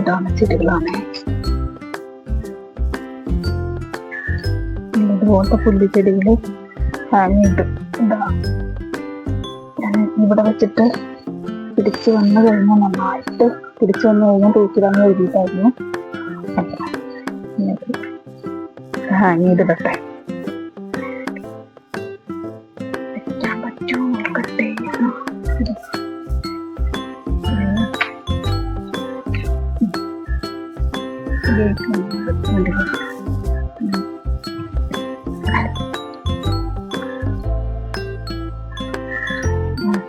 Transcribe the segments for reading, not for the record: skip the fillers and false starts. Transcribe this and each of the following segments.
ഇതാണ് ചെടികളാണ്. ഇതുപോലത്തെ പുല്ലുചെടികൾ ഹാങ്ങിണ്ട്. എന്താ ഞാൻ ഇവിടെ വെച്ചിട്ട് പിടിച്ചു വന്നു കഴിഞ്ഞാൽ നന്നായിട്ട് പിടിച്ചു വന്നു കഴിഞ്ഞാൽ തൂക്കിടാന്ന് എഴുതിയിട്ടായിരുന്നു. ഹാങ് ചെയ്തിടട്ടെ. വെക്കാൻ പറ്റുമോ നോക്കട്ടെ.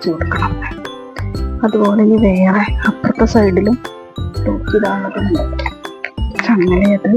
കൊടുക്കണം. അതുപോലെ ഈ വേറെ അപ്പുറത്തെ സൈഡിലും തൂക്കിടാനുള്ളതുണ്ട്. ചങ്ങലയത്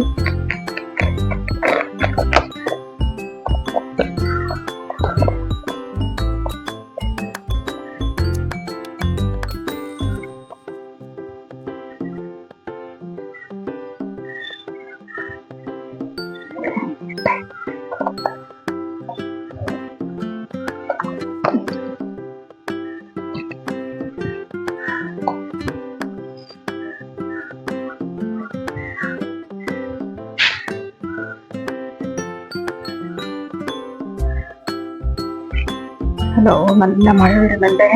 ഹലോ, നല്ല മഴ വരുന്നുണ്ട്.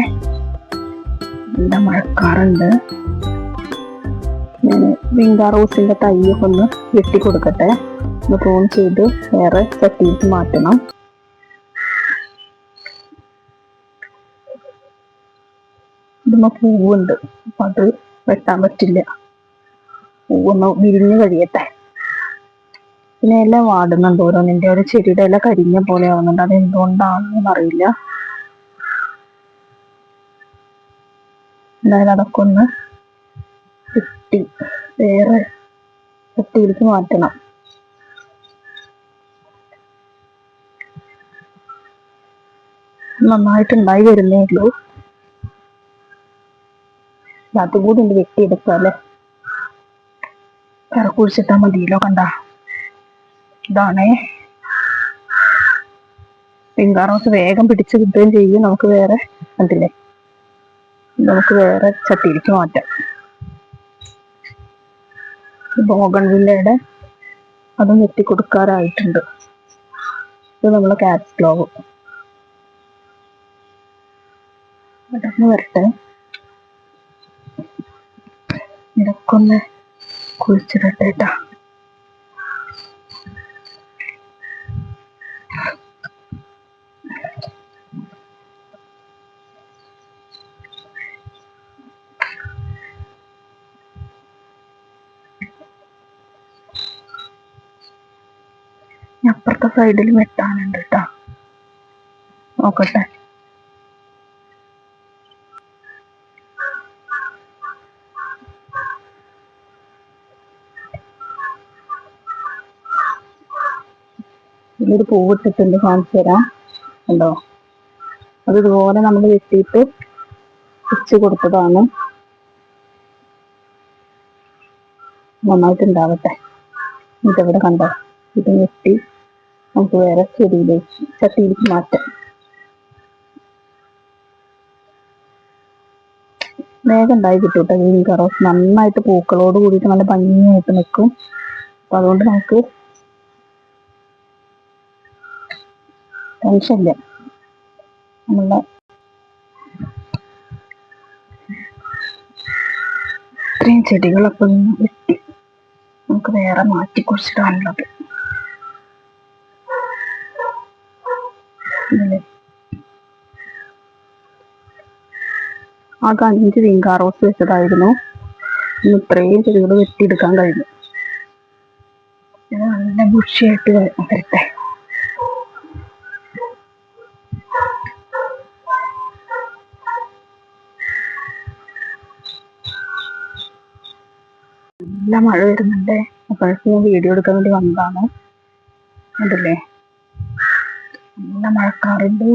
നല്ല മഴക്കാറുണ്ട്. ഞാൻ വിങ്കാ റോസിന്റെ തൈയൊക്കെ ഒന്ന് വെട്ടി കൊടുക്കട്ടെ. ഒന്ന് പ്രൂൺ ചെയ്ത് വേറെ ചട്ടിയിട്ട് മാറ്റണം. ഇതുമ്മ പൂവുണ്ട്, അപ്പൊ അത് വെട്ടാൻ പറ്റില്ല. പൂവൊന്ന് വിരിഞ്ഞ് കഴിയട്ടെ. പിന്നെ എല്ലാം വാടുന്നുണ്ട്. ഓരോന്നിന്റെ ഒരു ചെടിയുടെ ഇല കരിഞ്ഞ പോലെ ആവുന്നുണ്ട്. അത് എന്തുകൊണ്ടാണെന്ന് അറിയില്ല. എന്തായാലും അതൊക്കെ ഒന്ന് വെട്ടി വേറെ ചട്ടിയിലേക്ക് മാറ്റണം. നന്നായിട്ടുണ്ടായി വരുന്നേ ഉള്ളൂ. അതും കൂടി ഉണ്ട് വെട്ടിയെടുക്കാല്ലേ. വേറെ കുഴിച്ചിട്ടാ മതിയല്ലോ. കണ്ട, ഇതാണേ പിങ്കാ റോസ്. വേഗം പിടിച്ച് കിട്ടുകയും ചെയ്യും. നമുക്ക് വേറെ കണ്ടില്ലേ, നമുക്ക് വേറെ ചട്ടിയിലേക്ക് മാറ്റാം. ബോഗൺവില്ലയുടെ അതും വെട്ടി കൊടുക്കാറായിട്ടുണ്ട്. ഇത് നമ്മളെ കാറ്റ്സ് ഗ്ലോവ്. അതൊന്ന് വരട്ടെ. ഇതൊക്കെ ഒന്ന് കുഴിച്ചിടട്ടെ കേട്ടാ. അപ്പുറത്തെ സൈഡിൽ വെട്ടാനുണ്ട് കേട്ടാ. നോക്കട്ടെ. ഇതിലൊരു പൂവിട്ടിട്ടുണ്ട്, കാണിച്ചു തരാം. ഉണ്ടോ? അത് ഇതുപോലെ നമ്മൾ വെട്ടിയിട്ട് വെച്ച് കൊടുത്തതാണ്. നന്നായിട്ടുണ്ടാവട്ടെ. ഇതിവിടെ കണ്ടോ, ഇത് വെട്ടി നമുക്ക് വേറെ ചട്ടിയിലേക്ക് മാറ്റാം. വേഗം ഉണ്ടായി കിട്ടും കേട്ടോ. വിങ്കാ റോസ് നന്നായിട്ട് പൂക്കളോട് കൂടിയിട്ട് നല്ല ഭംഗിയായിട്ട് നിൽക്കും. അപ്പൊ അതുകൊണ്ട് നമുക്ക് ടെൻഷനില്ല. നമ്മളെ ഇത്രയും ചെടികളൊക്കെ ഒന്ന് വെട്ടി നമുക്ക് വേറെ മാറ്റി കുറിച്ചിടാനുള്ളത്. ആകെ 5 വിങ്കാ റോസ് വെച്ചതായിരുന്നു. ഇന്ന് ഇത്രയും ചെടികൾ വെട്ടിയെടുക്കാൻ കഴിഞ്ഞു. ഇത് നല്ല ബുഷിയായിട്ട് വരട്ടെ. നല്ല മഴ വരുന്നുണ്ട്. അപ്പോഴേക്കും ഞാൻ വീഡിയോ എടുക്കാൻ വേണ്ടി വന്നതാണ്. അതല്ലേ, നല്ല മഴക്കാറുണ്ട്.